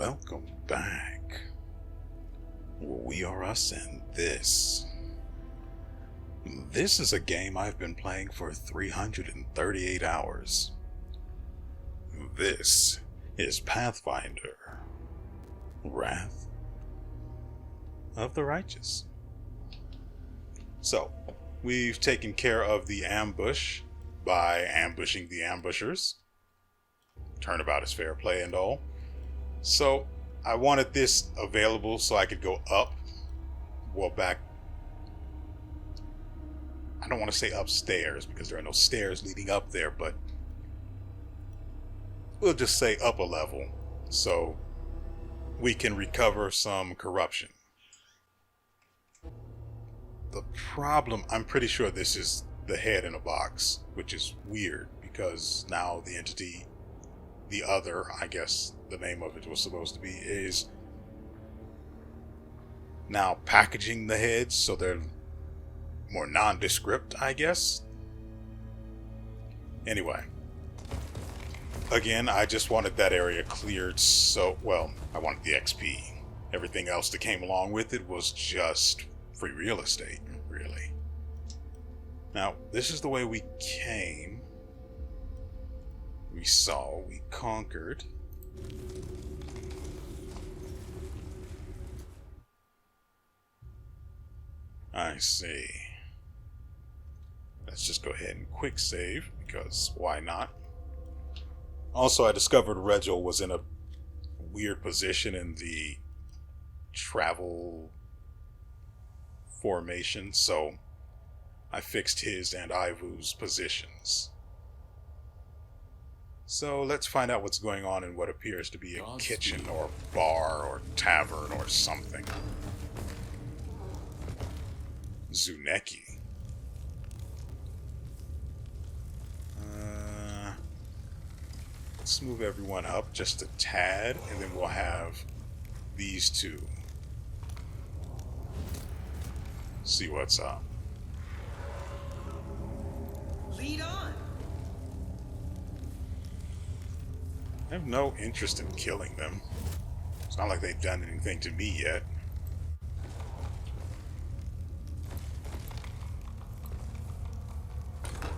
Welcome back. WeArEuS and this. This is a game I've been playing for 338 hours. This is Pathfinder, Wrath of the Righteous. So, we've taken care of the ambush by ambushing the ambushers. Turnabout is fair play and all. So, I wanted this available so I could go up. Well, back. I don't want to say upstairs because there are no stairs leading up there, but we'll just say up a level so we can recover some corruption. The problem, I'm pretty sure this is the head in a box, which is weird because now the entity, the other, I guess the name of it was supposed to be, is now packaging the heads so they're more nondescript, I guess. Anyway, again, I just wanted that area cleared, so, well, I wanted the XP. Everything else that came along with it was just free real estate, really. Now, this is the way we came. We saw, we conquered. I see. Let's just go ahead and quick save, because why not? Also, I discovered Regil was in a weird position in the travel formation, so I fixed his and Ivu's positions. So let's find out what's going on in what appears to be a kitchen or bar or tavern or something. Zuneki. Let's move everyone up just a tad, and then we'll have these two. See what's up. Lead on. I have no interest in killing them. It's not like they've done anything to me yet.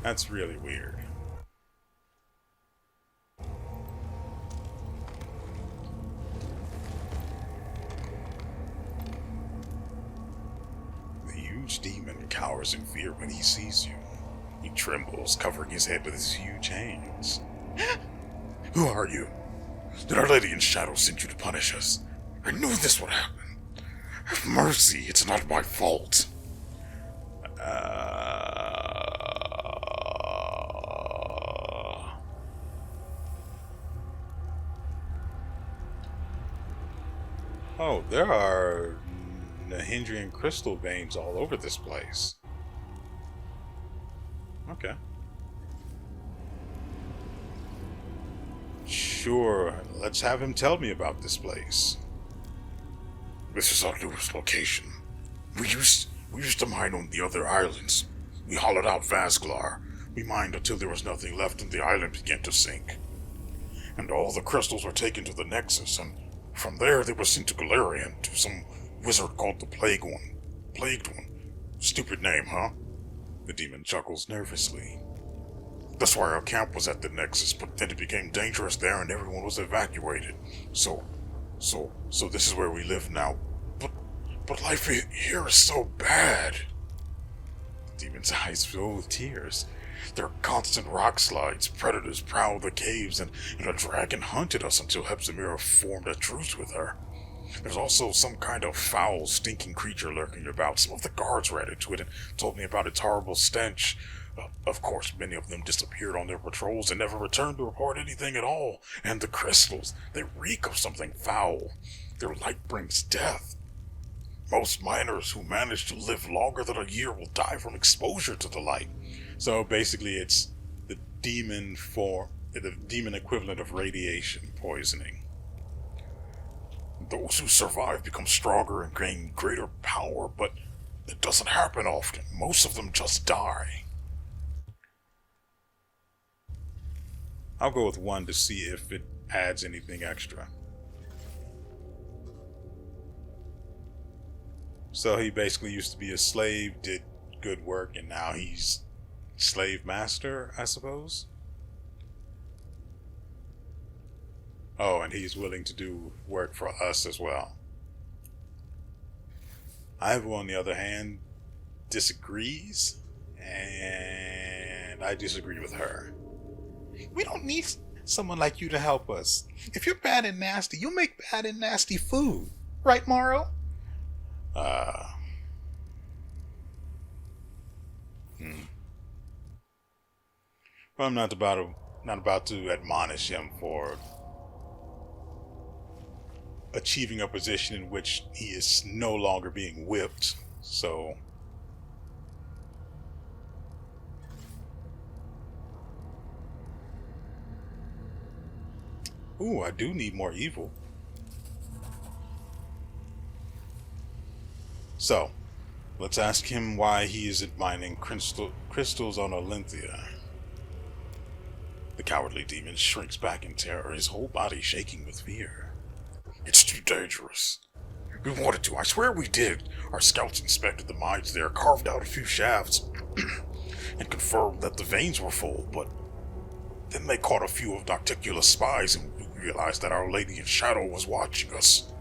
That's really weird. The huge demon cowers in fear when he sees you. He trembles, covering his head with his huge hands. Who are you? Did Our Lady in Shadow send you to punish us? I knew this would happen. Have mercy, it's not my fault. Oh, there are Nahindrian crystal veins all over this place. Okay. Sure, let's have him tell me about this place. This is our newest location. We used to mine on the other islands. We hollowed out Vazglar. We mined until there was nothing left and the island began to sink. And all the crystals were taken to the Nexus, and from there they were sent to Galarian, to some wizard called the Plagued One. Stupid name, huh? The demon chuckles nervously. That's why our camp was at the Nexus, but then it became dangerous there and everyone was evacuated. So this is where we live now. But life here is so bad. The demon's eyes fill with tears. There are constant rock slides, predators prowl the caves, and a dragon hunted us until Hepzimira formed a truce with her. There's also some kind of foul, stinking creature lurking about. Some of the guards were added to it and told me about its horrible stench. Of course, many of them disappeared on their patrols and never returned to report anything at all. And the crystals, they reek of something foul. Their light brings death. Most miners who manage to live longer than a year will die from exposure to the light. So basically it's the demon equivalent of radiation poisoning. Those who survive become stronger and gain greater power, but it doesn't happen often. Most of them just die. I'll go with 1 to see if it adds anything extra. So he basically used to be a slave, did good work, and now he's slave master, I suppose? Oh, and he's willing to do work for us as well. Ivo, on the other hand, disagrees, and I disagree with her. We don't need someone like you to help us. If you're bad and nasty, you'll make bad and nasty food. Right, Morrow? Well, I'm not about to admonish him for achieving a position in which he is no longer being whipped. So ooh, I do need more evil. So, let's ask him why he isn't mining crystals on Olympia. The cowardly demon shrinks back in terror, his whole body shaking with fear. It's too dangerous. We wanted to, I swear we did. Our scouts inspected the mines there, carved out a few shafts, and confirmed that the veins were full, but then they caught a few of Nocticula's spies and we realized that Our Lady in Shadow was watching us.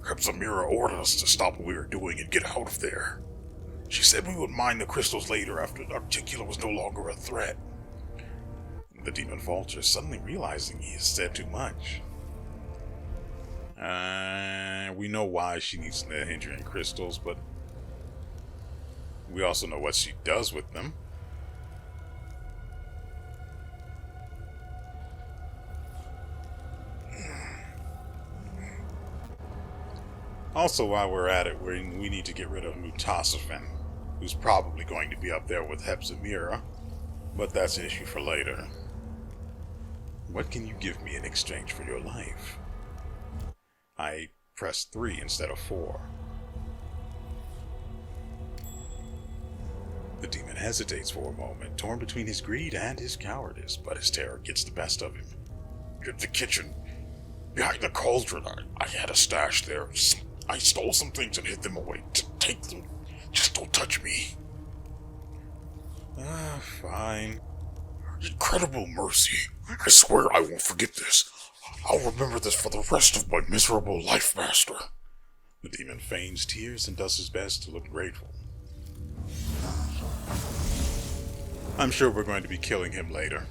Hepzamira ordered us to stop what we were doing and get out of there. She said we would mine the crystals later after Nocticula was no longer a threat. The demon falters, suddenly realizing he has said too much. We know why she needs the hindering crystals, but we also know what she does with them. Also, while we're at it, we need to get rid of Mutasafen, who's probably going to be up there with Hepzamira, but that's an issue for later. What can you give me in exchange for your life? I pressed 3 instead of 4. The demon hesitates for a moment, torn between his greed and his cowardice, but his terror gets the best of him. In the kitchen, behind the cauldron, I had a stash there. I stole some things and hid them away. Take them. Just don't touch me. Fine. Incredible mercy. I swear I won't forget this. I'll remember this for the rest of my miserable life, Master. The demon feigns tears and does his best to look grateful. I'm sure we're going to be killing him later.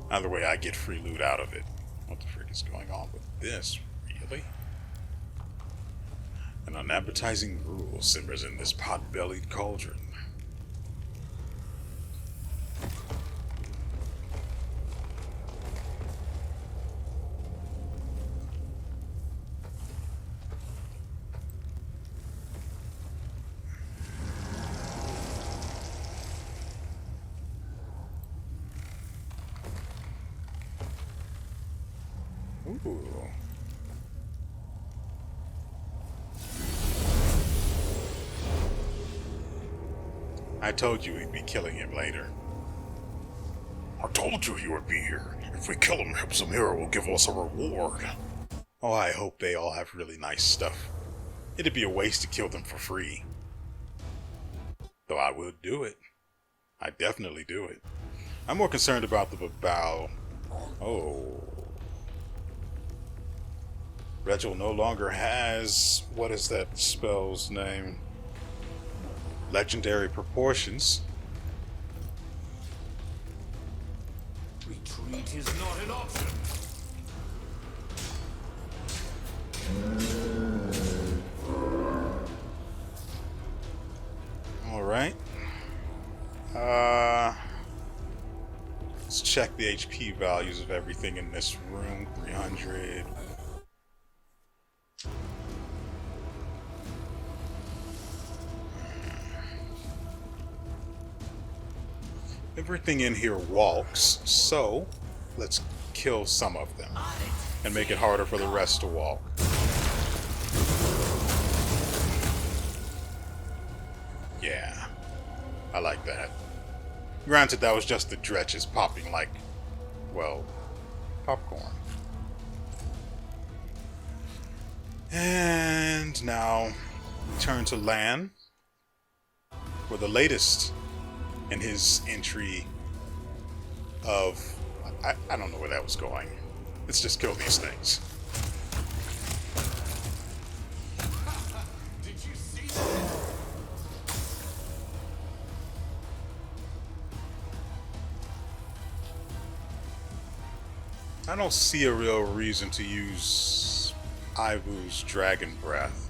Either way, I get free loot out of it. What the frick is going on with this? Really? An unappetizing gruel simmers in this pot-bellied cauldron. Ooh. I told you we'd be killing him later. I told you he would be here. If we kill him, Hepzamira will give us a reward. Oh, I hope they all have really nice stuff. It'd be a waste to kill them for free. Though I would do it. I'd definitely do it. I'm more concerned about the Babao. Oh. Regil no longer has... what is that spell's name? Legendary proportions. Retreat is not an option. Alright. Let's check the HP values of everything in this room. 300. Everything in here walks, so let's kill some of them and make it harder for the rest to walk. Yeah, I like that. Granted, that was just the dretches popping like, well, popcorn. And now we turn to Lan for the latest in his entry of... I don't know where that was going. Let's just kill these things. Did you see that? I don't see a real reason to use Ivu's Dragon Breath.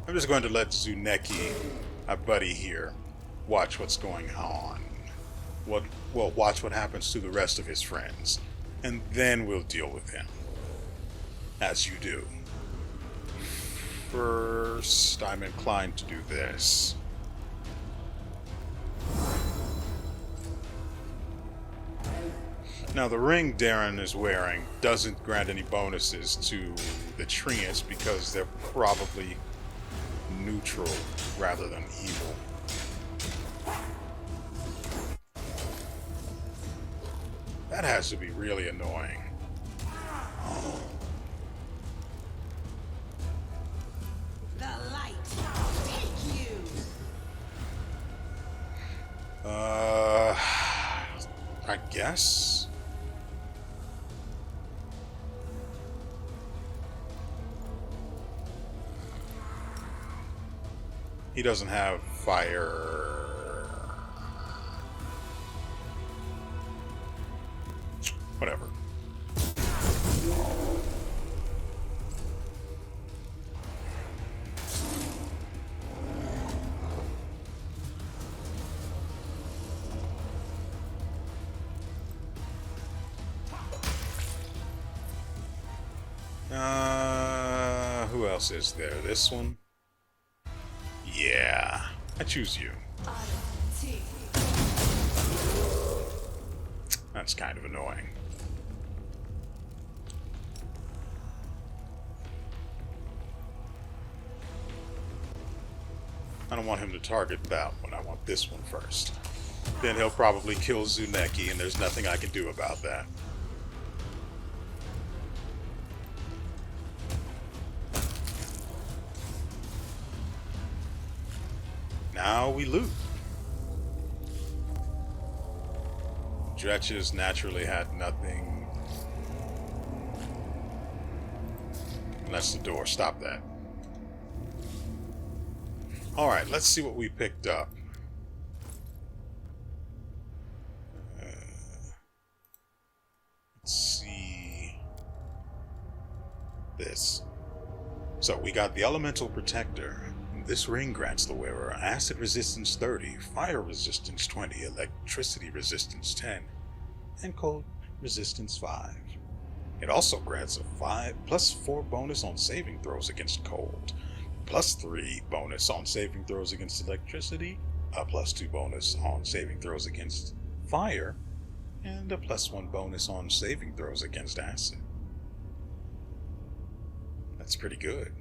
I'm just going to let Zuneki, my buddy here, watch what's going on. Watch what happens to the rest of his friends. And then we'll deal with him. As you do. First, I'm inclined to do this. Now, the ring Darren is wearing doesn't grant any bonuses to the treants because they're probably neutral rather than evil. That has to be really annoying. The light take you. I guess. He doesn't have fire. Whatever. Who else is there? This one? Yeah, I choose you. That's kind of annoying. I don't want him to target that one. I want this one first. Then he'll probably kill Zuneki, and there's nothing I can do about that. Now we loot. Dretches naturally had nothing. And that's the door. Stop that. Alright, let's see what we picked up. Let's see. This. So we got the Elemental Protector. This ring grants the wearer acid resistance 30, fire resistance 20, electricity resistance 10, and cold resistance 5. It also grants a +4 bonus on saving throws against cold, +3 bonus on saving throws against electricity, a +2 bonus on saving throws against fire, and a +1 bonus on saving throws against acid. That's pretty good.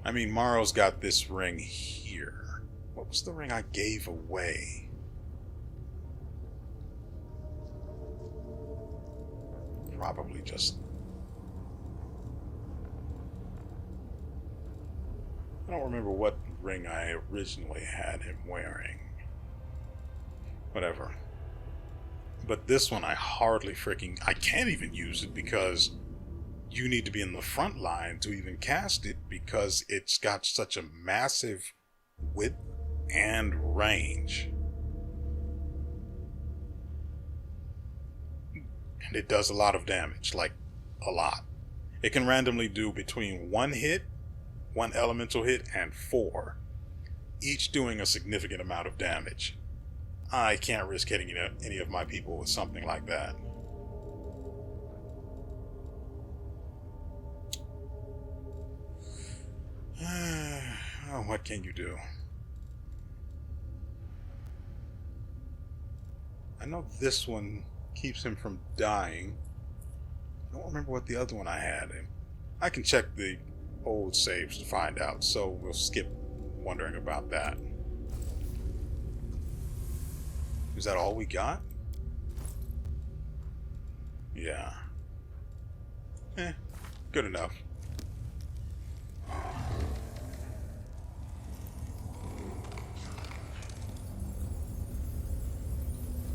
I mean, Morrow's got this ring here. What was the ring I gave away? Probably just... I don't remember what ring I originally had him wearing. Whatever. But this one I hardly freaking... I can't even use it because... you need to be in the front line to even cast it because it's got such a massive width and range. And it does a lot of damage, like a lot. It can randomly do between 1 hit, 1 elemental hit, and 4, each doing a significant amount of damage. I can't risk hitting any of my people with something like that. Oh, what can you do? I know this one keeps him from dying. I don't remember what the other one I had. I can check the old saves to find out, so we'll skip wondering about that. Is that all we got? Yeah. Good enough.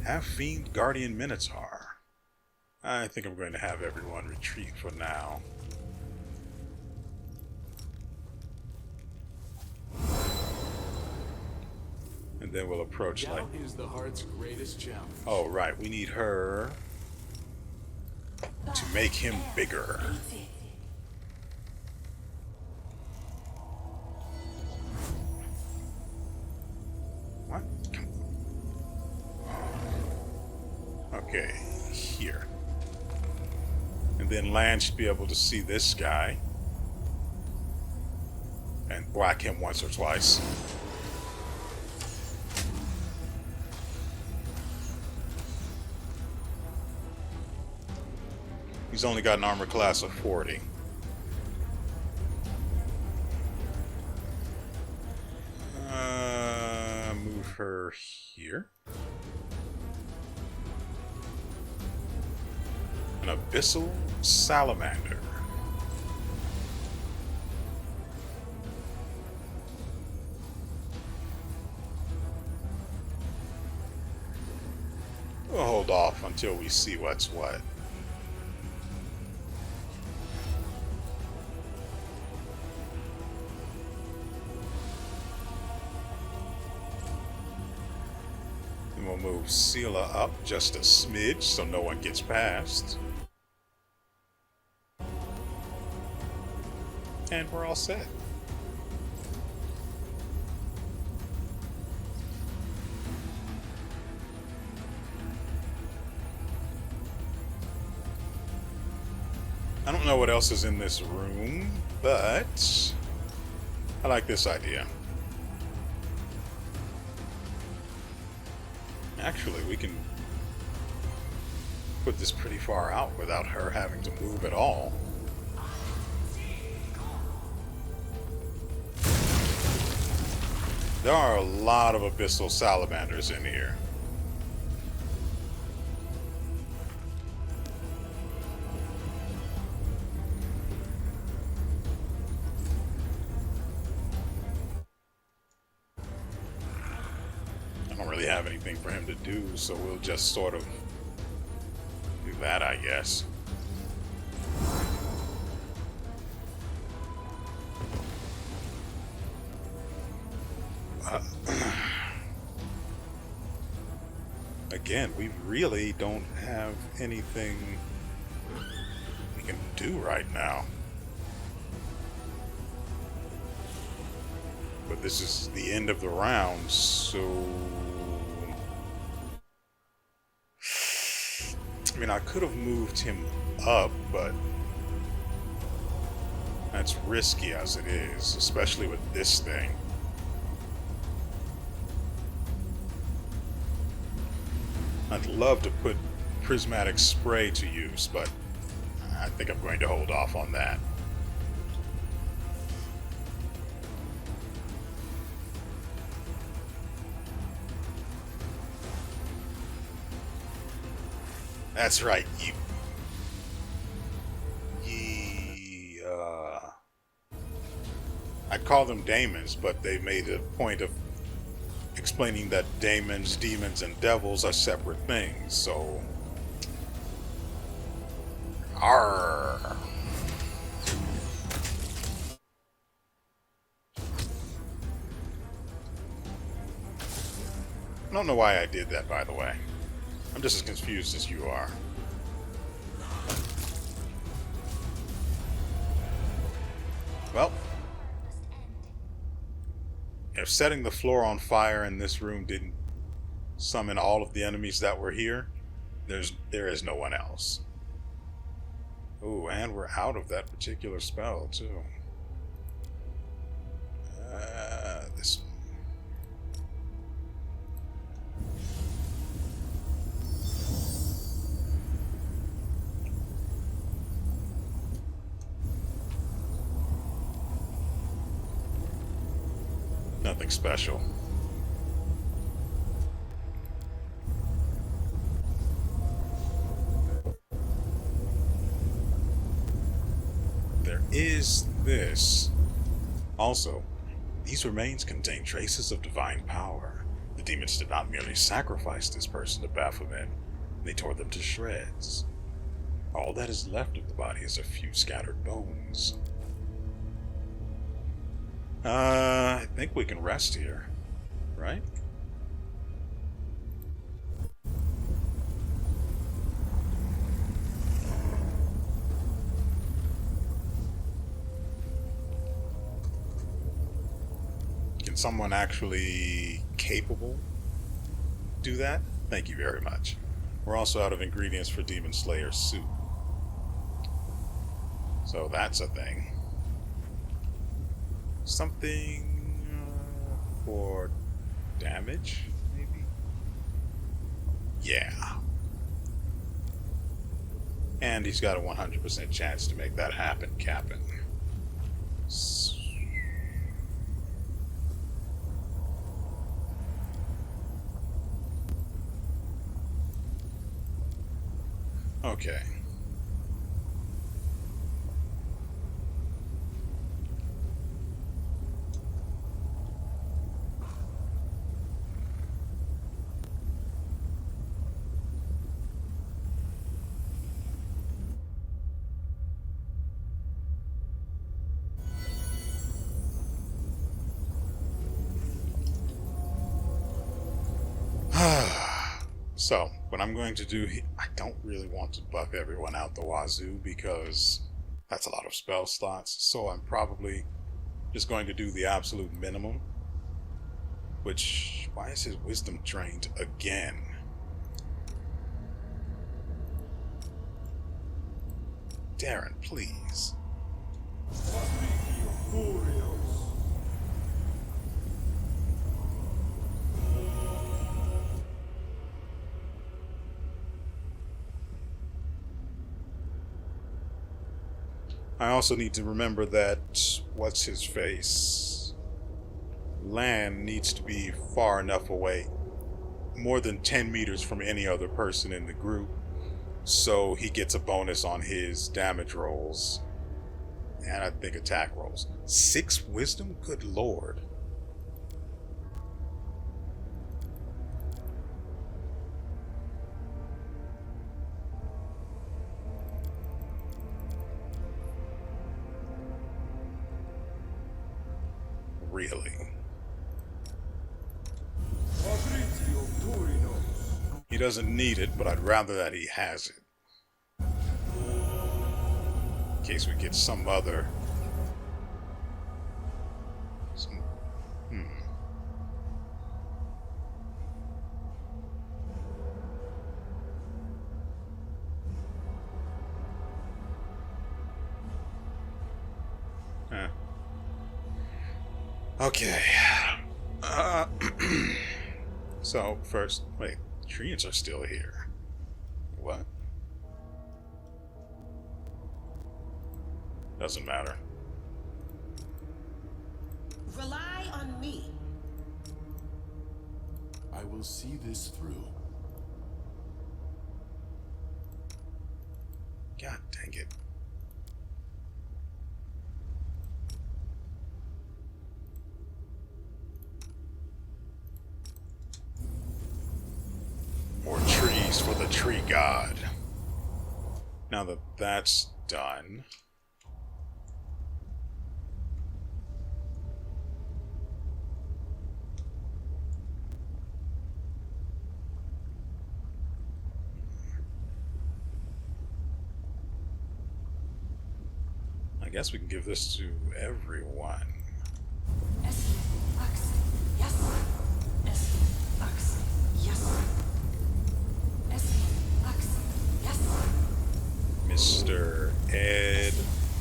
Half-fiend Guardian Minotaur. I think I'm going to have everyone retreat for now. And then we'll approach like... Doubt is the heart's greatest challenge. Oh, right. We need her to make him bigger. What? Okay, here. And then Lan should be able to see this guy. And whack him once or twice. He's only got an armor class of 40. Move her here. An abyssal salamander. We'll hold off until we see what's what. We'll move Sela up just a smidge so no one gets past. And we're all set. I don't know what else is in this room, but I like this idea. Actually, we can put this pretty far out without her having to move at all. There are a lot of abyssal salamanders in here. Have anything for him to do, so we'll just sort of do that, I guess. Again, we really don't have anything we can do right now. But this is the end of the round, so... I mean, I could have moved him up, but that's risky as it is, especially with this thing. I'd love to put prismatic spray to use, but I think I'm going to hold off on that. That's right, I'd call them daemons, but they made a point of explaining that daemons, demons, and devils are separate things, so... Arrgh. I don't know why I did that, by the way. I'm just as confused as you are. Well, if setting the floor on fire in this room didn't summon all of the enemies that were here, there is no one else. Ooh, and we're out of that particular spell, too. This one. Nothing special. is this? Also, these remains contain traces of divine power. The demons did not merely sacrifice this person to Baphomet, they tore them to shreds. All that is left of the body is a few scattered bones. I think we can rest here, right? Can someone actually capable do that? Thank you very much. We're also out of ingredients for Demon Slayer soup. So that's a thing. Something for damage, maybe? Yeah. And he's got a 100% chance to make that happen, Captain. Okay. So, what I'm going to do, I don't really want to buff everyone out the wazoo because that's a lot of spell slots, so I'm probably just going to do the absolute minimum. Which, why is his wisdom drained again? Darren, please. I also need to remember that, what's his face? Land needs to be far enough away, more than 10 meters from any other person in the group, so he gets a bonus on his damage rolls, and I think attack rolls. 6 wisdom? Good lord. Really? He doesn't need it, but I'd rather that he has it. In case we get some other... Okay. So, first, wait, treants are still here. What? Doesn't matter. Rely on me. I will see this through. God dang it. More trees for the tree god. Now that that's done... I guess we can give this to everyone. S, X, yes. S, X, yes. S, X, yes. Mr. Ed,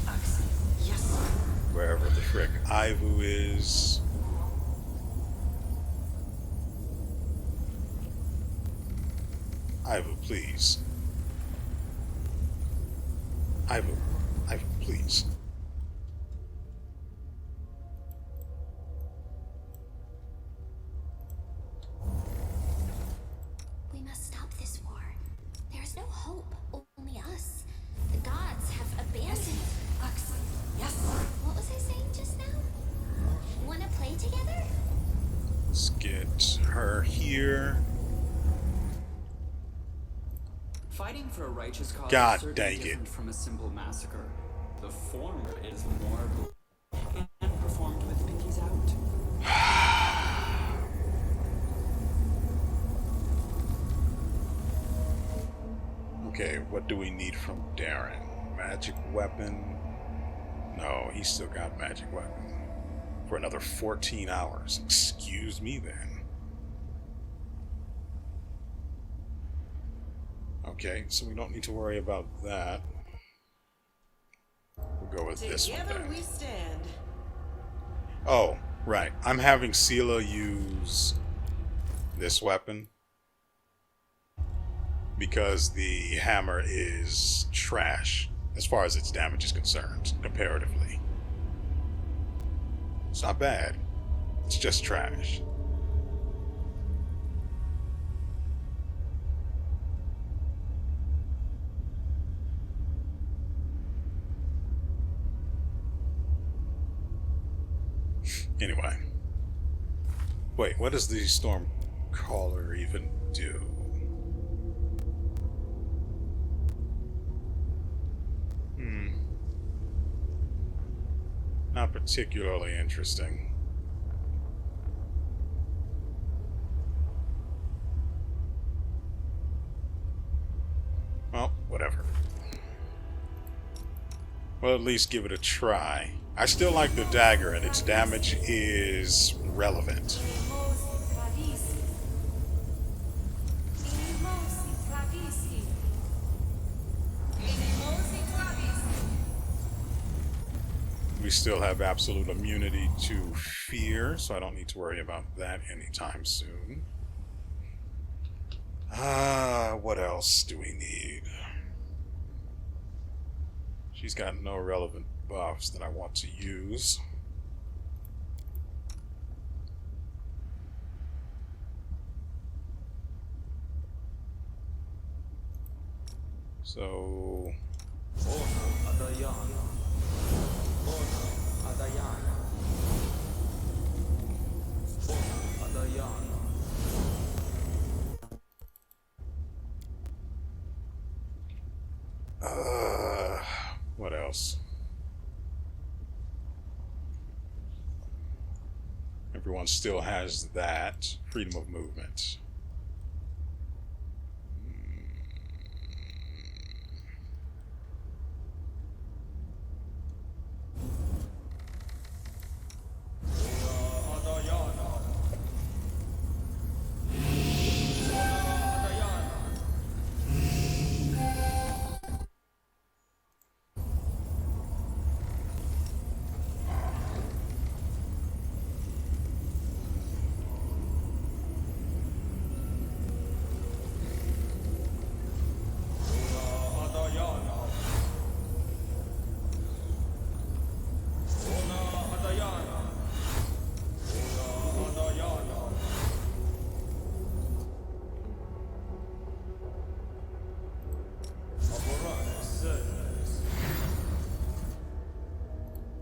X, yes. wherever the frick Ivu is. Ivu, please. Ivu, please. We must stop this war. There is no hope, only us. The gods have abandoned. X, yes. here. Fighting for a righteous cause God is certainly dang it. different from a simple massacre. The former is more and performed with pinkies out. Okay, what do we need from Darren? Magic weapon? No, he's still got magic weapon. For another 14 hours. Excuse me then. Okay, so we don't need to worry about that. We'll go with this one Together then. we stand. Oh, right. I'm having Sela use this weapon because the hammer is trash as far as its damage is concerned, comparatively. It's not bad. It's just trash. Anyway. Wait, what does the Stormcaller even do? Not particularly interesting. Well, whatever. Well, at least give it a try. I still like the dagger, and its damage is relevant. We still have absolute immunity to fear, so I don't need to worry about that anytime soon. What else do we need? She's got no relevant buffs that I want to use. So... what else? Everyone still has that freedom of movement.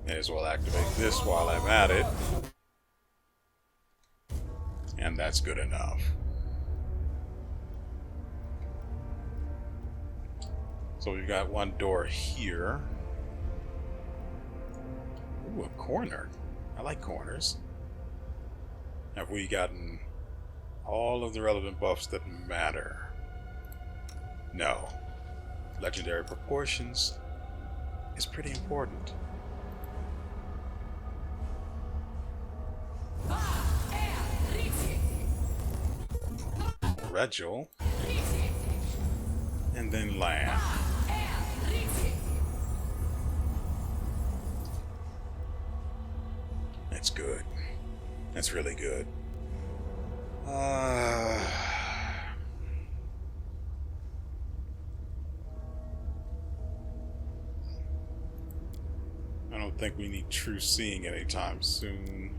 May as well activate this while I'm at it. And that's good enough. So we've got one door here. Ooh, a corner. I like corners. Have we gotten all of the relevant buffs that matter? No. Legendary proportions is pretty important. Regil. And then land. That's good. That's really good. I don't think we need true seeing anytime soon.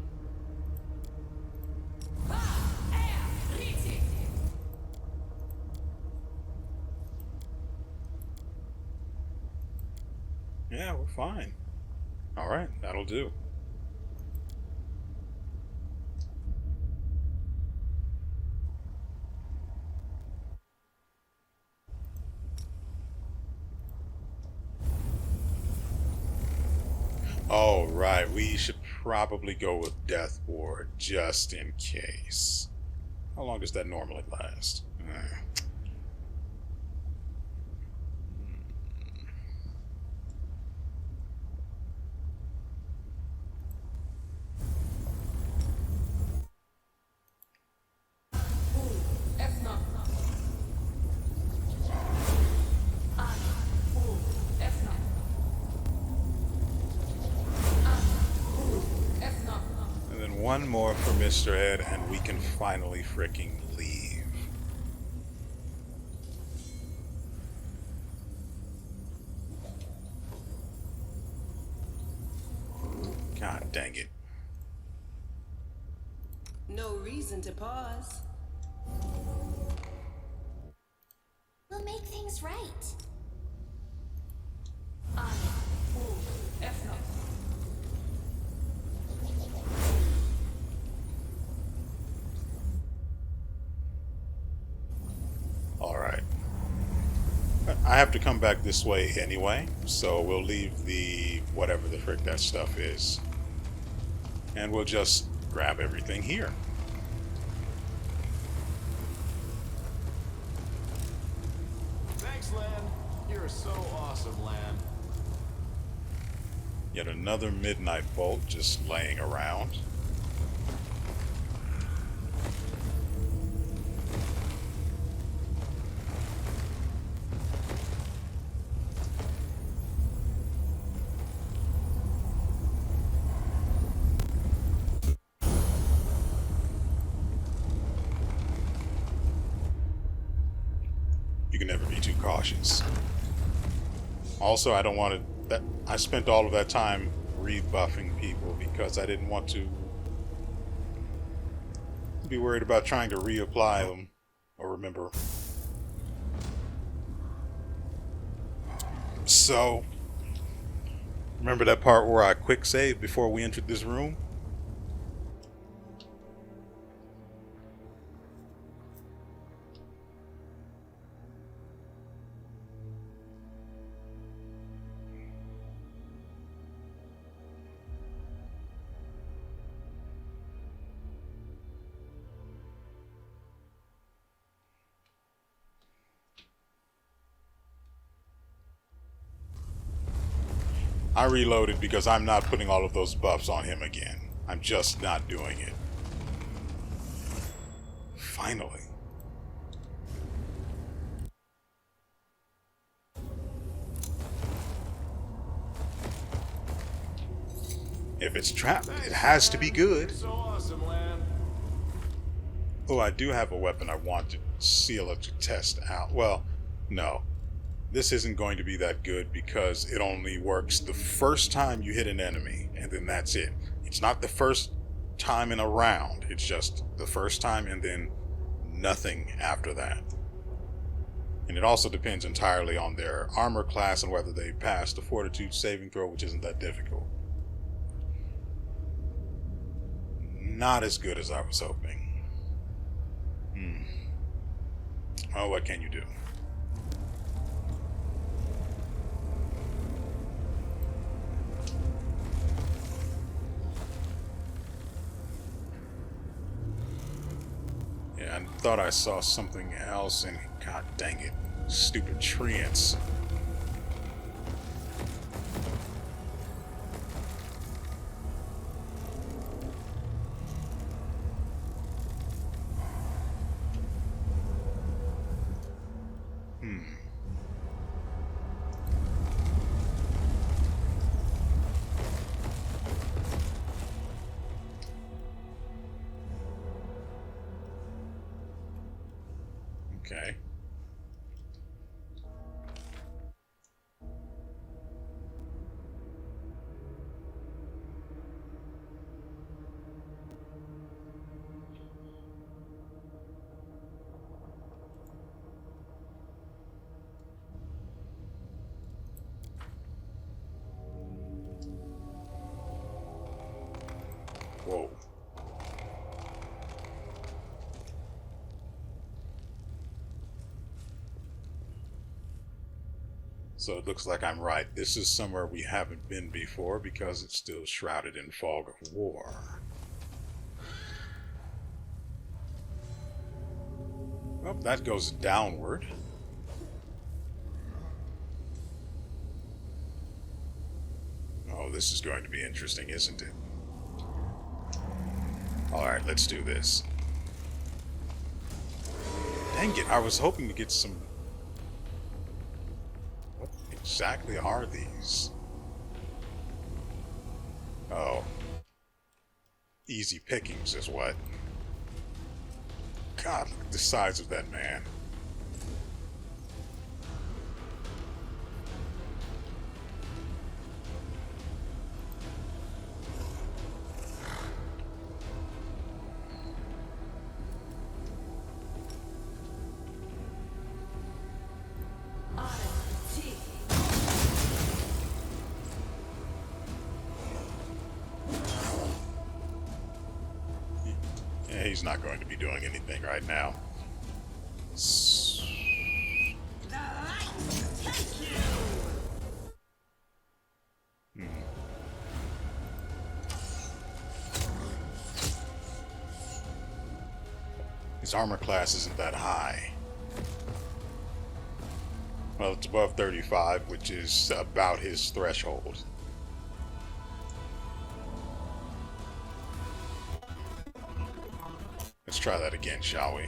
Yeah, we're fine. Alright, that'll do. Oh, right. We should probably go with Death Ward just in case. How long does that normally last? And then one more for Mr. Ed, and we can finally freaking leave. God dang it. No reason to pause. We'll make things right. Alright. I have to come back this way anyway, so we'll leave the whatever the frick that stuff is. And we'll just grab everything here. Thanks, Lan. You're so awesome, Lan. Yet another midnight bolt just laying around. You can never be too cautious. Also, I don't want to... I spent all of that time rebuffing people because I didn't want to be worried about trying to reapply them or remember. So, remember that part where I quick saved before we entered this room? I reloaded because I'm not putting all of those buffs on him again. I'm just not doing it. Finally. If it's trapped, it has to be good. So awesome, Lan. Oh, I do have a weapon I want to seal it to test out. Well, no. This isn't going to be that good because it only works the first time you hit an enemy, and then that's it. It's not the first time in a round. It's just the first time and then nothing after that. And it also depends entirely on their armor class and whether they pass the fortitude saving throw, which isn't that difficult. Not as good as I was hoping. Oh, what can you do? Yeah, I thought I saw something else, and god dang it, stupid treants. Okay. Whoa. So it looks like I'm right. This is somewhere we haven't been before because it's still shrouded in fog of war. Well, that goes downward. Oh, this is going to be interesting, isn't it? Alright, let's do this. Dang it, I was hoping to get some... What exactly are these? Oh. Easy pickings is what? God, look at the size of that man. Yeah, he's not going to be doing anything right now. His armor class isn't that high. Well, it's above 35, which is about his threshold. Let's try that again, shall we?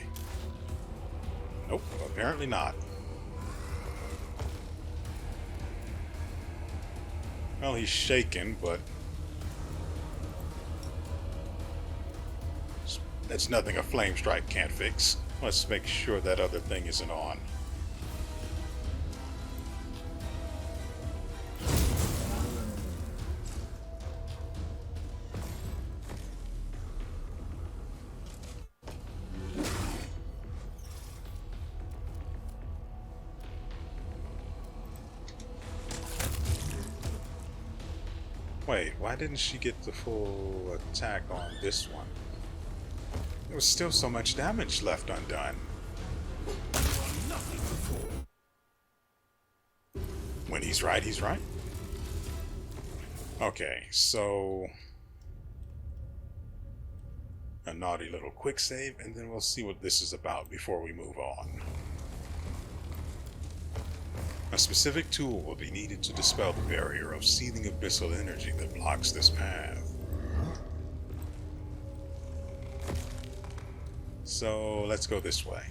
Nope, apparently not. Well, he's shaken, but that's nothing a flame strike can't fix. Let's make sure that other thing isn't on. Wait, why didn't she get the full attack on this one? There was still so much damage left undone. When he's right, he's right. Okay, so... a naughty little quick save, and then we'll see what this is about before we move on. A specific tool will be needed to dispel the barrier of seething abyssal energy that blocks this path. So let's go this way.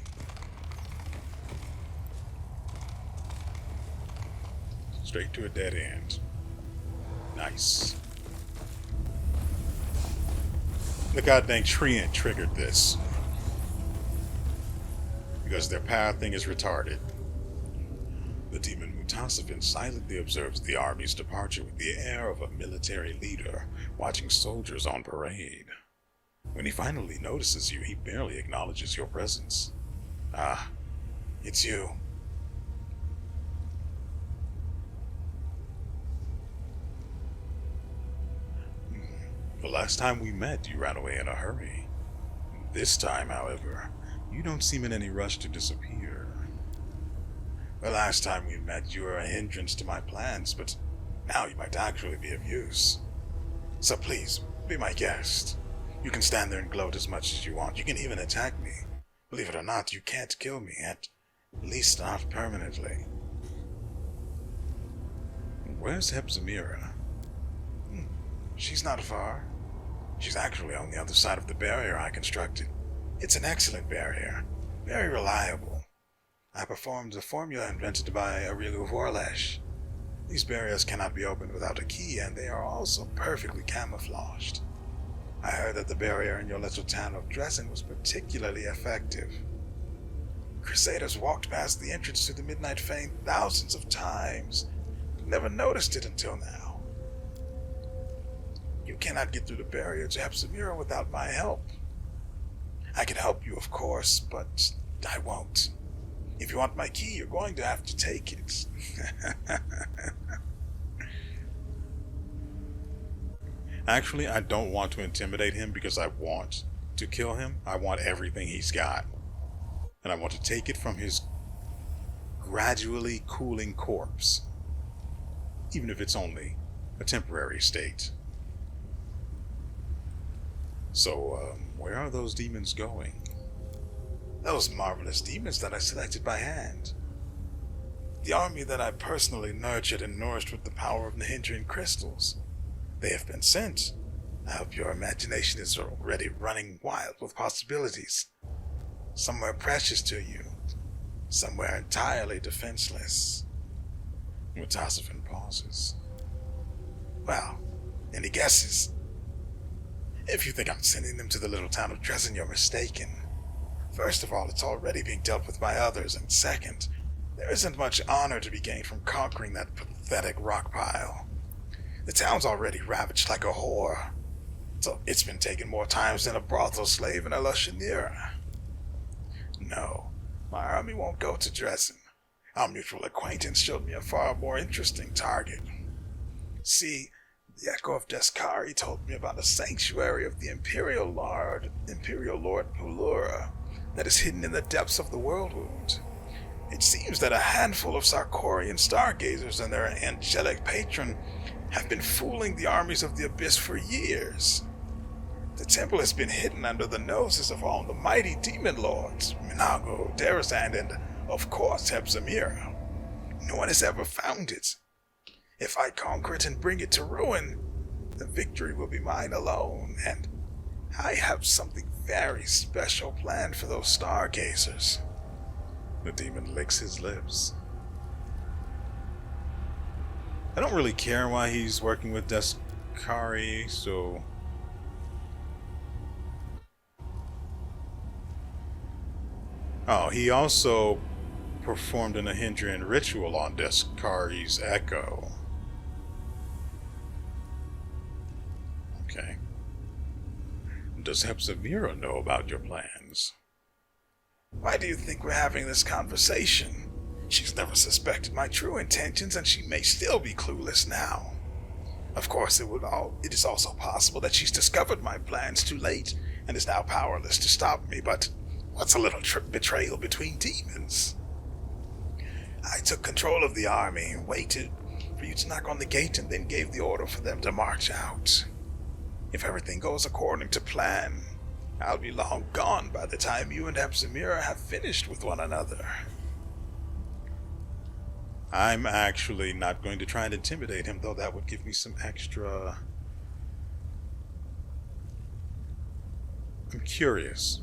Straight to a dead end. Nice. The goddamn treant triggered this. Because their pathing is retarded. The demon Mutasafen silently observes the army's departure with the air of a military leader watching soldiers on parade. When he finally notices you, he barely acknowledges your presence. Ah, it's you. The last time we met, you ran away in a hurry. This time, however, you don't seem in any rush to disappear. The last time we met, you were a hindrance to my plans, but now you might actually be of use. So please, be my guest. You can stand there and gloat as much as you want. You can even attack me. Believe it or not, you can't kill me, at least not permanently. Where's Hepzimira? She's not far. She's actually on the other side of the barrier I constructed. It's an excellent barrier, very reliable. I performed a formula invented by WeArEuS. These barriers cannot be opened without a key, and they are also perfectly camouflaged. I heard that the barrier in your little town of Dresden was particularly effective. Crusaders walked past the entrance to the Midnight Fane thousands of times, but never noticed it until now. You cannot get through the barrier to Hepzimira without my help. I can help you, of course, but I won't. If you want my key, you're going to have to take it. Actually, I don't want to intimidate him because I want to kill him. I want everything he's got. And I want to take it from his gradually cooling corpse. even if it's only a temporary state. So, where are those demons going? Those marvelous demons that I selected by hand. The army that I personally nurtured and nourished with the power of the hindering crystals. They have been sent. I hope your imagination is already running wild with possibilities. Somewhere precious to you. Somewhere entirely defenseless. Mutasafen pauses. Well, any guesses? If you think I'm sending them to the little town of Dresden, you're mistaken. First of all, it's already being dealt with by others, and second, there isn't much honor to be gained from conquering that pathetic rock pile. The town's already ravaged like a whore, so it's been taken more times than a brothel slave and a luscineer. No, my army won't go to Dresden. Our mutual acquaintance showed me a far more interesting target. See, the Echo of Deskari told me about a sanctuary of the Imperial Lord Pulura that is hidden in the depths of the World Wound. It seems that a handful of Sarkorian stargazers and their angelic patron have been fooling the armies of the Abyss for years. The temple has been hidden under the noses of all the mighty demon lords, Minago, Darazand, and, of course, Hepzamira. No one has ever found it. If I conquer it and bring it to ruin, the victory will be mine alone, and I have something very special planned for those stargazers. The demon licks his lips. I don't really care why he's working with Deskari, so... Oh, he also performed an Ahindrian ritual on Deskari's Echo. Okay. Does Hepzamira know about your plans? Why do you think we're having this conversation? She's never suspected my true intentions, and she may still be clueless now. Of course, it is also possible that she's discovered my plans too late and is now powerless to stop me, but what's a little betrayal between demons? I took control of the army, waited for you to knock on the gate, and then gave the order for them to march out. If everything goes according to plan, I'll be long gone by the time you and Hepzamira have finished with one another. I'm actually not going to try and intimidate him, though that would give me some extra... I'm curious.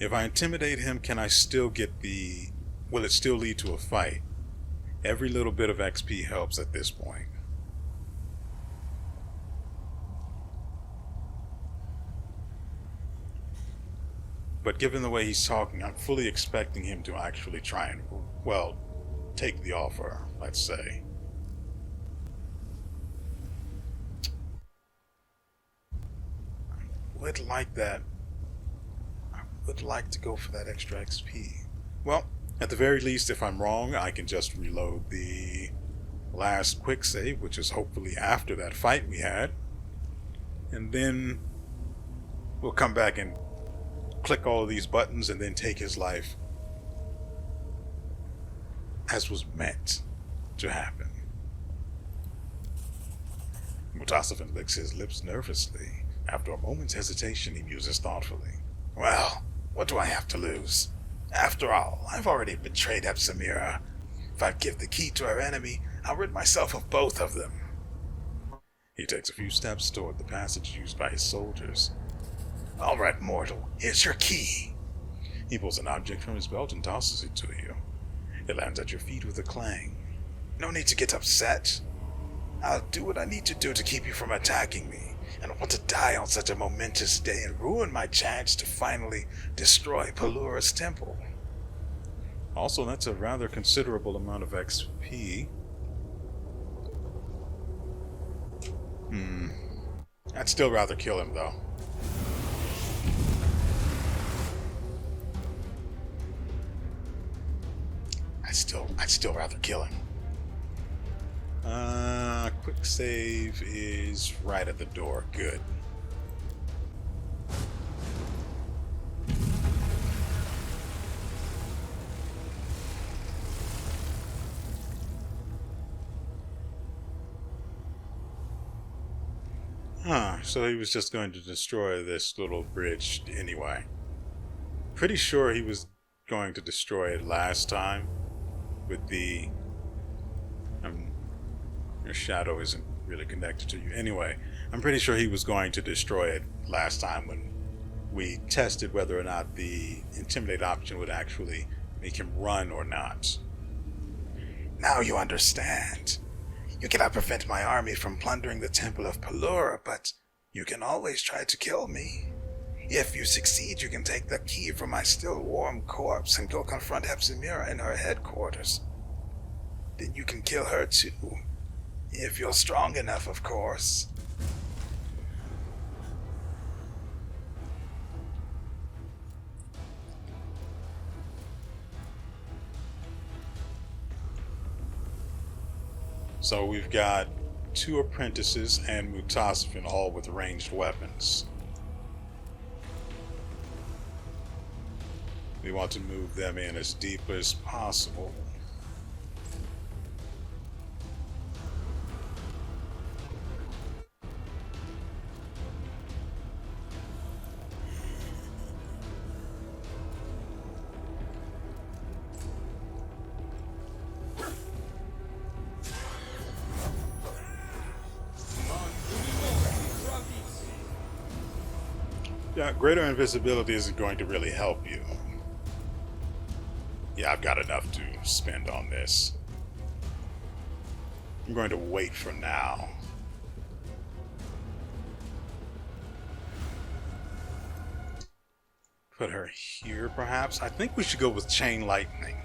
If I intimidate him, can I still get the... Will it still lead to a fight? Every little bit of XP helps at this point. But given the way he's talking, I'm fully expecting him to actually try and, well, take the offer, let's say. I would like that. I would like to go for that extra XP. Well, at the very least, if I'm wrong, I can just reload the last quick save, which is hopefully after that fight we had. And then we'll come back and click all of these buttons and then take his life as was meant to happen. Mutasafen licks his lips nervously. After a moment's hesitation, he muses thoughtfully. Well, what do I have to lose? After all, I've already betrayed Hepzamira. If I give the key to our enemy, I'll rid myself of both of them. He takes a few steps toward the passage used by his soldiers. All right, mortal, here's your key. He pulls an object from his belt and tosses it to you. It lands at your feet with a clang. No need to get upset. I'll do what I need to do to keep you from attacking me. I don't want to die on such a momentous day and ruin my chance to finally destroy Pulura's temple. Also, that's a rather considerable amount of XP. I'd still rather kill him, though. I'd still rather kill him. Quick save is right at the door. Good. Huh, so he was just going to destroy this little bridge anyway. Pretty sure he was going to destroy it last time with the... your shadow isn't really connected to you. Anyway, I'm pretty sure he was going to destroy it last time when we tested whether or not the intimidate option would actually make him run or not. Now you understand. You cannot prevent my army from plundering the Temple of Pelura, but you can always try to kill me. If you succeed, you can take the key from my still warm corpse and go confront Hepzimira in her headquarters. Then you can kill her too. If you're strong enough, of course. So we've got 2 apprentices and Mutasafen, all with ranged weapons. We want to move them in as deep as possible. Yeah, greater invisibility isn't going to really help you. Yeah, I've got enough to spend on this. I'm going to wait for now. Put her here, perhaps? I think we should go with Chain Lightning.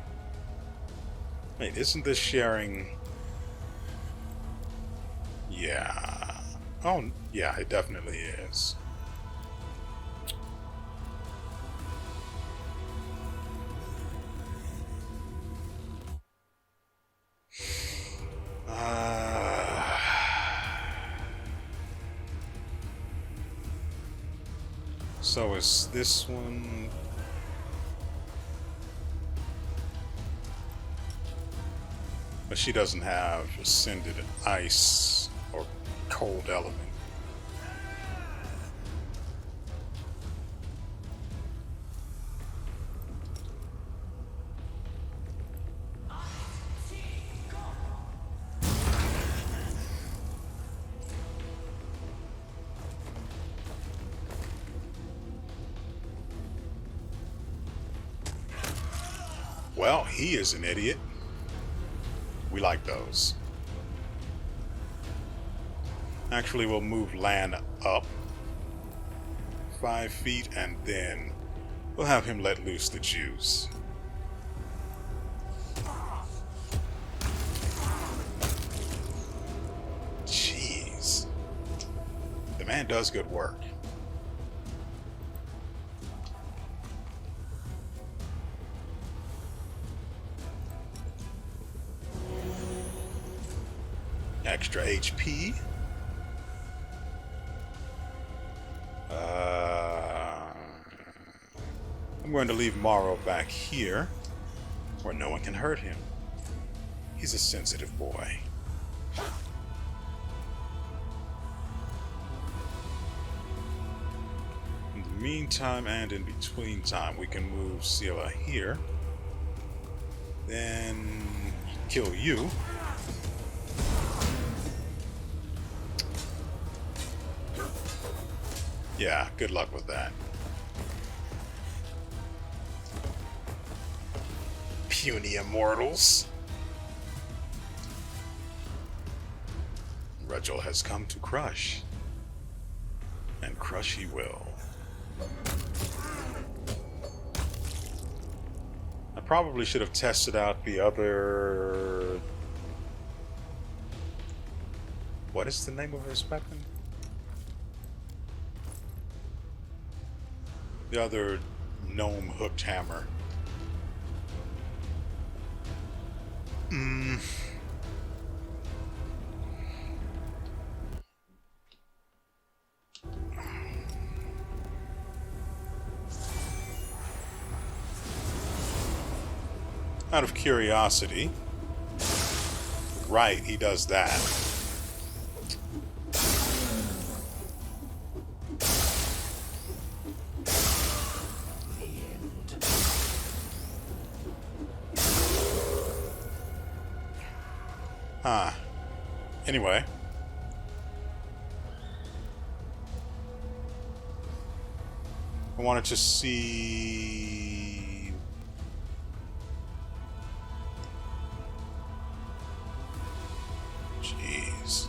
Wait, isn't this sharing... Yeah. Oh, yeah, it definitely is. So is this one... But she doesn't have Ascended Ice or Cold Element. Well, he is an idiot. We like those. Actually, we'll move Lan up 5 feet and then we'll have him let loose the juice. Jeez. The man does good work. Extra HP. I'm going to leave Morrow back here where no one can hurt him. He's a sensitive boy. In the meantime and in between time, we can move Scylla here. Then kill you. Yeah, good luck with that. Puny immortals. Regil has come to crush. And crush he will. I probably should have tested out the other... What is the name of his weapon? The other gnome hooked hammer. Out of curiosity. Right, he does that. Huh. Anyway. I wanted to see... Jeez.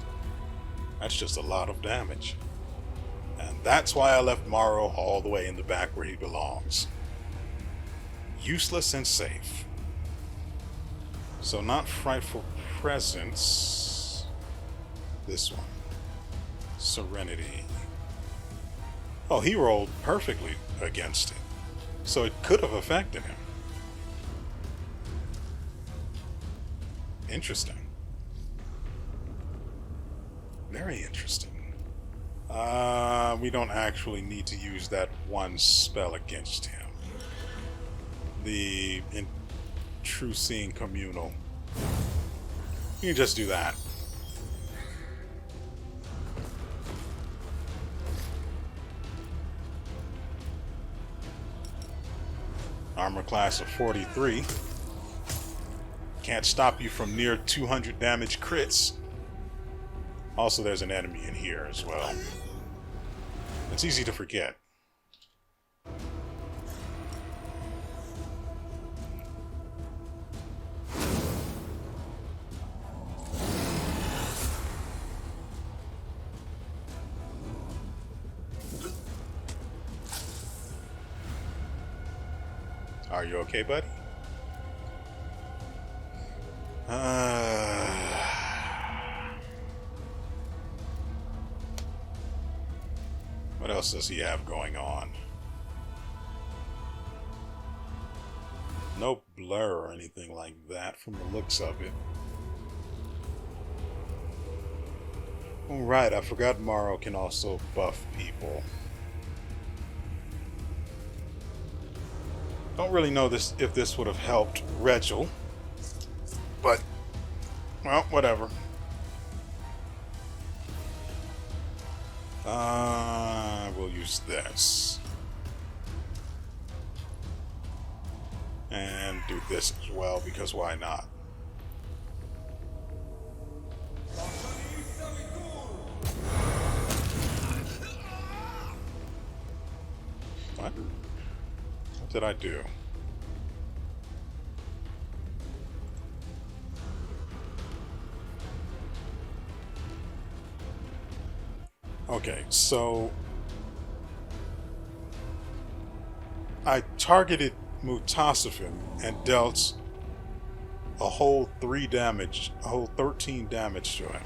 That's just a lot of damage. And that's why I left Morrow all the way in the back where he belongs. Useless and safe. So not Frightful Presence. This one. Serenity. Oh, he rolled perfectly against it. So it could have affected him. Interesting. Very interesting. We don't actually need to use that one spell against him. The Intrusive Communal. You can just do that. Armor class of 43. Can't stop you from near 200 damage crits. Also, there's an enemy in here as well. It's easy to forget. Are you okay, buddy? What else does he have going on? No blur or anything like that from the looks of it. Alright, I forgot Morrow can also buff people. Don't really know if this would have helped Regil, but, well, whatever. We'll use this. And do this as well, because why not? What? What did I do? Okay, so I targeted Mutasafen and dealt a whole 13 damage to him.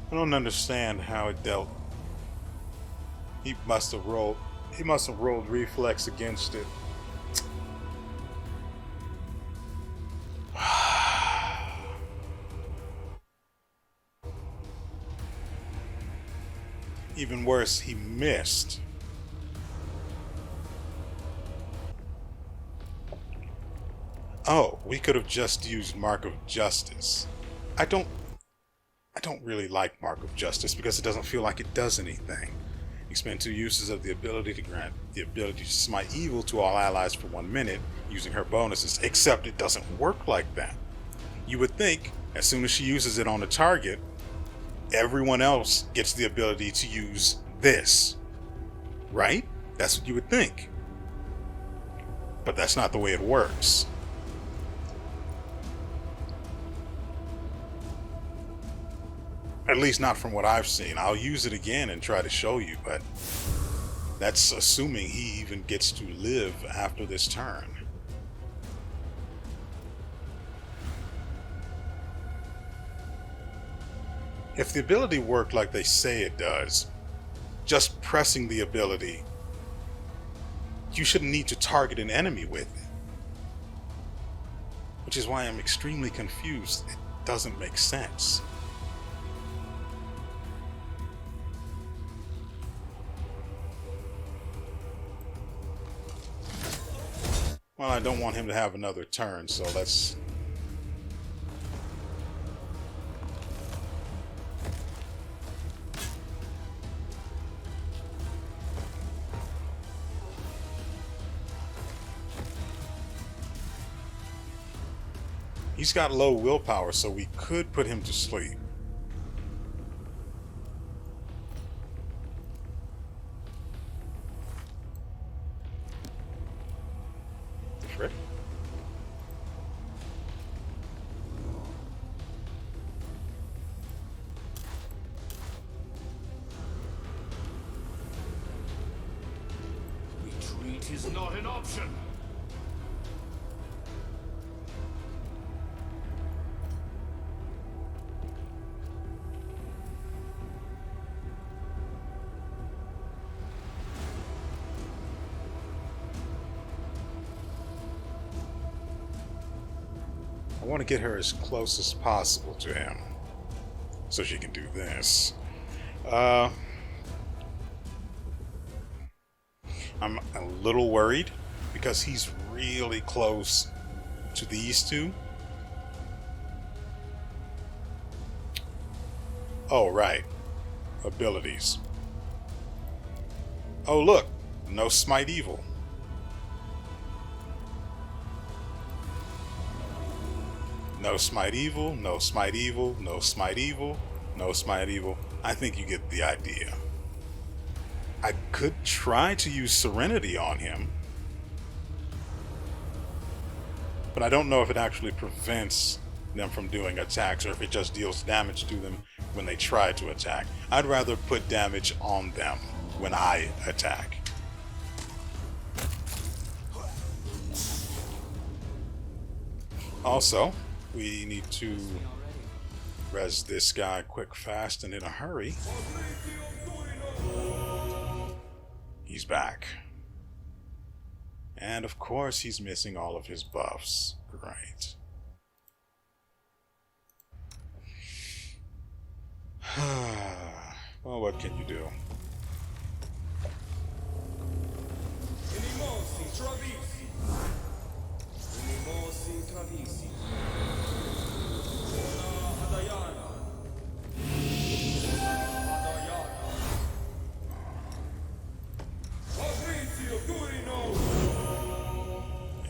I don't understand how it dealt. He must have rolled reflex against it. Even worse, he missed. Oh, we could have just used Mark of Justice. I don't really like Mark of Justice because it doesn't feel like it does anything. You spend 2 uses of the ability to grant the ability to smite evil to all allies for 1 minute using her bonuses, except it doesn't work like that. You would think as soon as she uses it on the target, everyone else gets the ability to use this, right? That's what you would think. But that's not the way it works. At least not from what I've seen. I'll use it again and try to show you, but that's assuming he even gets to live after this turn. If the ability worked like they say it does, just pressing the ability, you shouldn't need to target an enemy with it. Which is why I'm extremely confused. It doesn't make sense. Well, I don't want him to have another turn, so let's... He's got low willpower, so we could put him to sleep. Frick. Retreat is not an option. I want to get her as close as possible to him so she can do this. I'm a little worried because he's really close to these two. Oh, right. Abilities. Oh, look. No Smite Evil. No Smite Evil, no Smite Evil, no Smite Evil, no Smite Evil. I think you get the idea. I could try to use Serenity on him, but I don't know if it actually prevents them from doing attacks or if it just deals damage to them when they try to attack. I'd rather put damage on them when I attack. Also, we need to res this guy quick, fast, and in a hurry. He's back. And of course, he's missing all of his buffs. Great. Well, what can you do?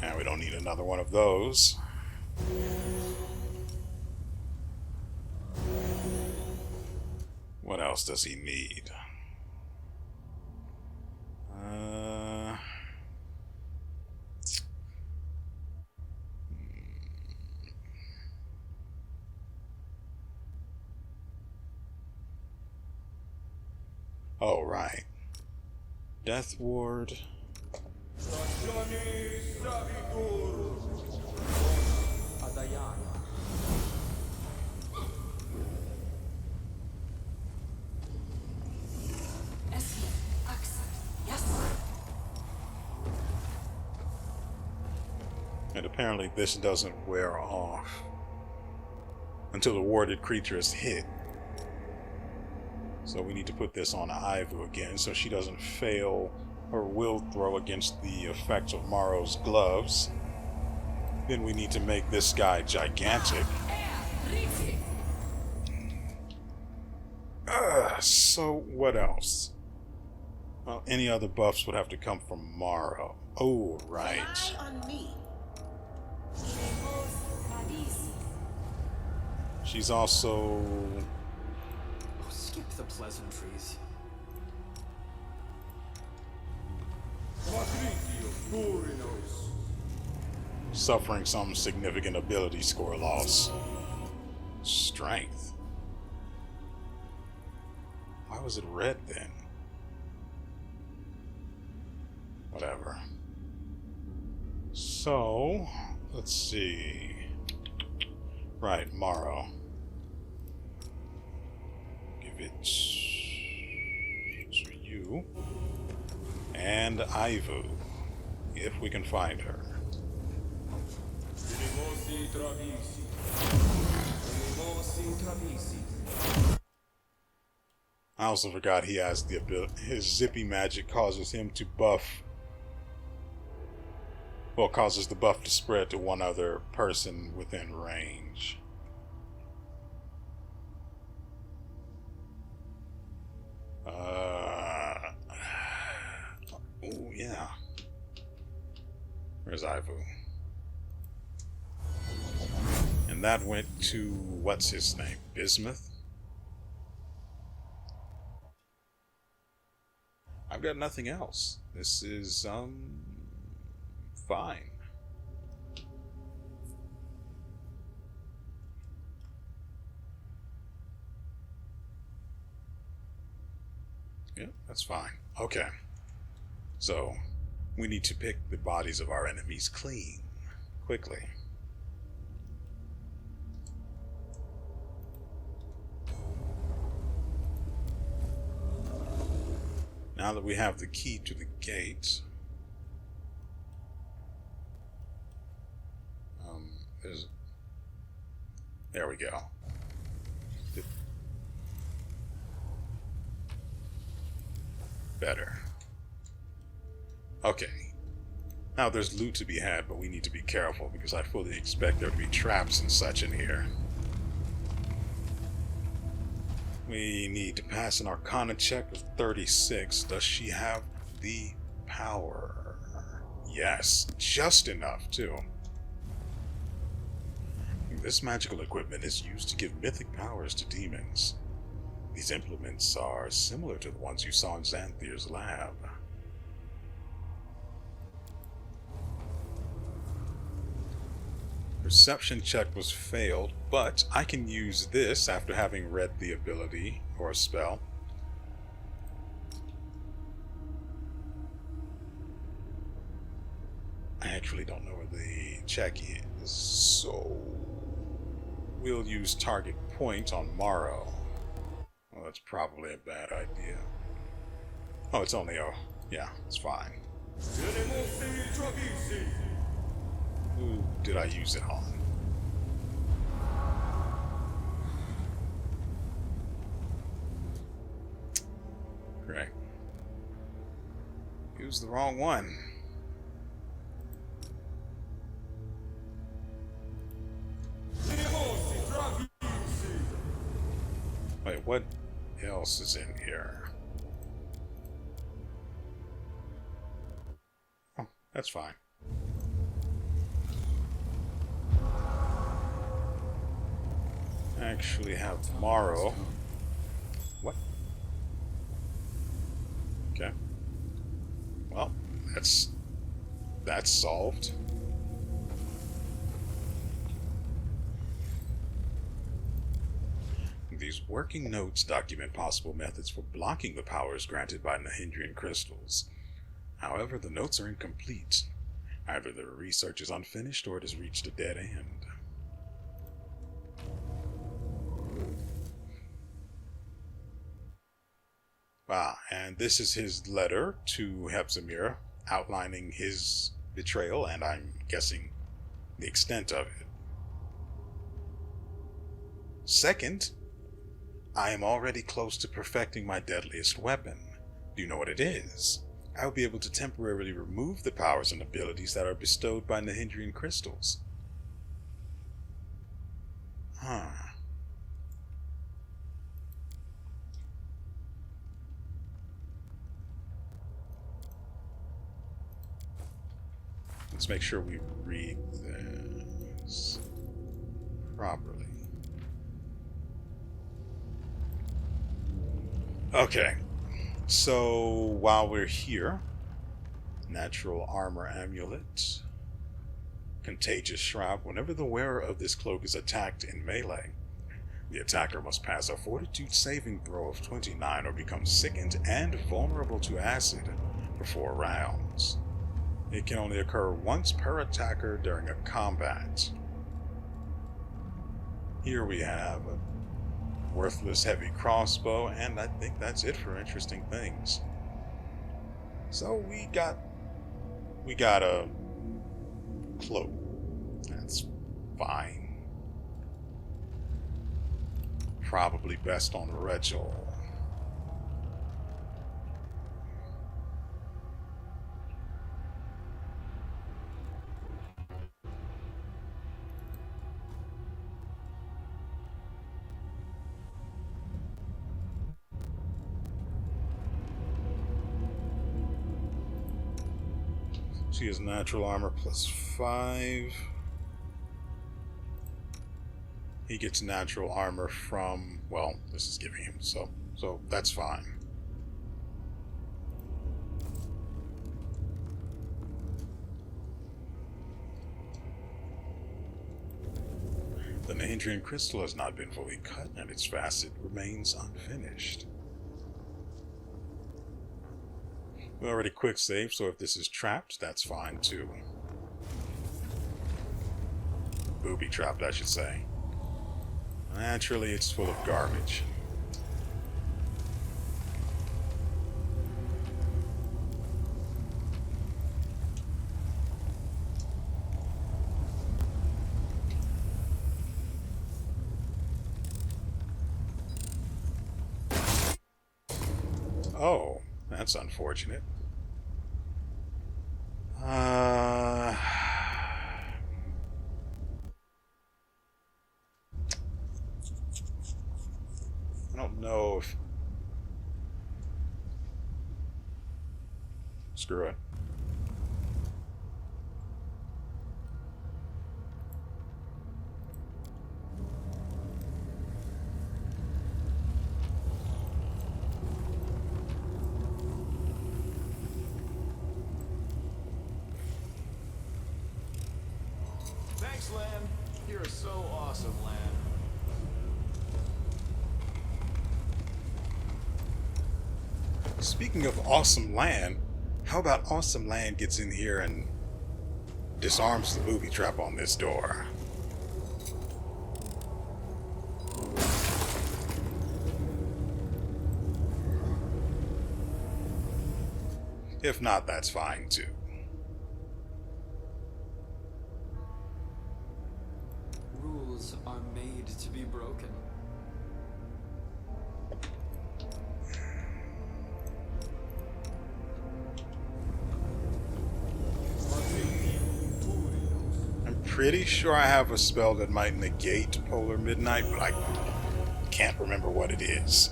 And we don't need another one of those. What else does he need? Oh, right. Death Ward. And apparently this doesn't wear off until the warded creature is hit. So we need to put this on Ivu again so she doesn't fail her will throw against the effects of Morrow's gloves. Then we need to make this guy gigantic. So what else? Well, any other buffs would have to come from Morrow. Oh, right. Rely on me. She's also... Oh, skip the pleasantries. suffering some significant ability score loss. Strength. Why was it red then? Whatever. So, let's see. Right, Morrow. Give it to you. And Ivu, if we can find her. I also forgot he has the ability. His zippy magic causes him to buff Well, causes the buff to spread to one other person within range. Oh, yeah. Where's Ivu? And that went to, what's his name? Bismuth? I've got nothing else. This is, fine. Yeah, that's fine. Okay. So, we need to pick the bodies of our enemies clean. Quickly. Now that we have the key to the gate, there we go. Better. Okay. Now there's loot to be had, but we need to be careful because I fully expect there to be traps and such in here. We need to pass an Arcana check of 36. Does she have the power? Yes, just enough, too. This magical equipment is used to give mythic powers to demons. These implements are similar to the ones you saw in Xanthir's lab. Perception check was failed, but I can use this after having read the ability or a spell. I actually don't know where the check is, so we'll use target point on Morrow. Well, that's probably a bad idea. Oh, it's only a... yeah, it's fine. Who did I use it on? Great. Used the wrong one. Wait, what else is in here? Oh, that's fine. I actually have Morrow. What? Okay. Well, that's solved. These working notes document possible methods for blocking the powers granted by Nahindrian crystals. However, the notes are incomplete. Either the research is unfinished or it has reached a dead end. And this is his letter to Hepzimir outlining his betrayal, and I'm guessing the extent of it. Second, I am already close to perfecting my deadliest weapon. Do you know what it is? I will be able to temporarily remove the powers and abilities that are bestowed by Nahindrian crystals. Huh. Let's make sure we read this properly. Okay, so while we're here, natural armor amulet, contagious shroud. Whenever the wearer of this cloak is attacked in melee, the attacker must pass a fortitude saving throw of 29 or become sickened and vulnerable to acid for 4 rounds. It can only occur once per attacker during a combat. Here we have a worthless heavy crossbow, and I think that's it for interesting things. So we got a cloak. That's fine. Probably best on Rachel. He has natural armor plus 5. He gets natural armor from, well, this is giving him, so that's fine. The Nahindrian crystal has not been fully cut, and its facet remains unfinished. We already quick saved, so if this is trapped, that's fine too. Booby trapped, I should say. Naturally, it's full of garbage. Oh, that's unfortunate. I don't know if... Screw it. Thanks, Lan. You're so awesome, Lan. Speaking of awesome land, how about awesome land gets in here and disarms the booby trap on this door? If not, that's fine too. Rules are made to be broken. I'm pretty sure I have a spell that might negate Polar Midnight, but I can't remember what it is.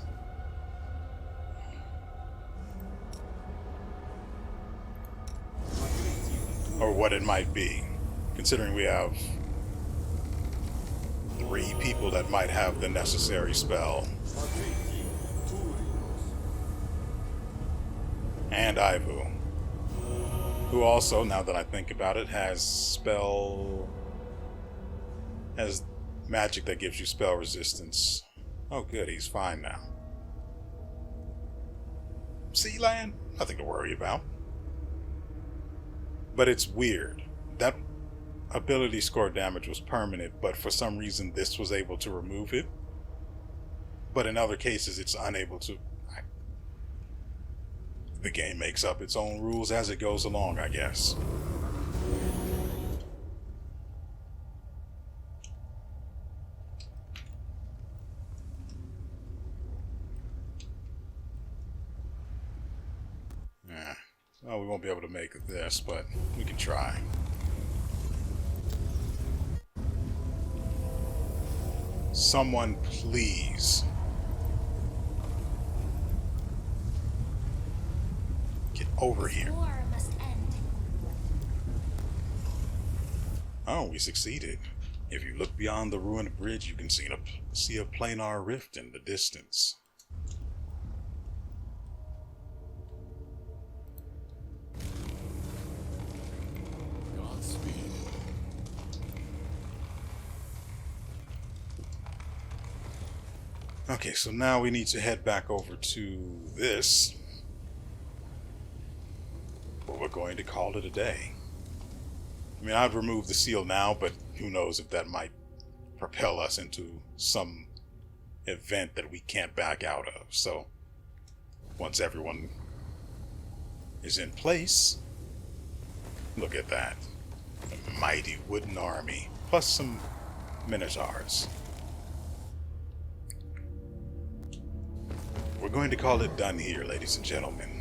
Or what it might be, considering we have 3 people that might have the necessary spell. And Ivu, who also, now that I think about it, has magic that gives you spell resistance. Oh good, he's fine now. Sea land? Nothing to worry about. But it's weird. That ability score damage was permanent, but for some reason this was able to remove it. But in other cases it's unable to. The game makes up its own rules as it goes along, I guess. Yeah. Well, we won't be able to make this, but we can try. Someone please. Get over here. War must end. Oh, we succeeded. If you look beyond the ruined bridge, you can see a planar rift in the distance. Godspeed. Okay, so now we need to head back over to this. But we're going to call it a day. I mean, I'd remove the seal now, but who knows if that might propel us into some event that we can't back out of. So, once everyone is in place, look at that. A mighty wooden army, plus some minotaurs. We're going to call it done here, ladies and gentlemen.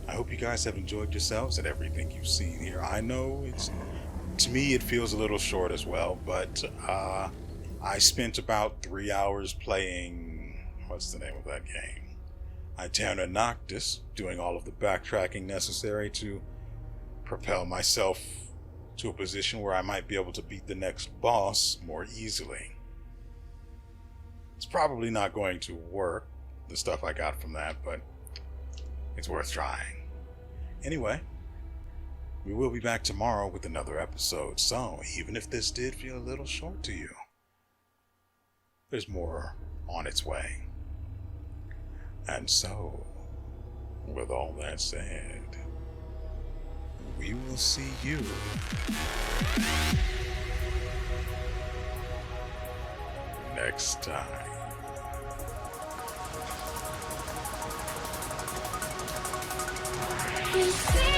I hope you guys have enjoyed yourselves and everything you've seen here. I know to me it feels a little short as well, but I spent about 3 hours playing, what's the name of that game? Iterna Noctis, doing all of the backtracking necessary to propel myself to a position where I might be able to beat the next boss more easily. It's probably not going to work, the stuff I got from that, but it's worth trying. Anyway, we will be back tomorrow with another episode, so even if this did feel a little short to you, there's more on its way. And so, with all that said, we will see you next time. We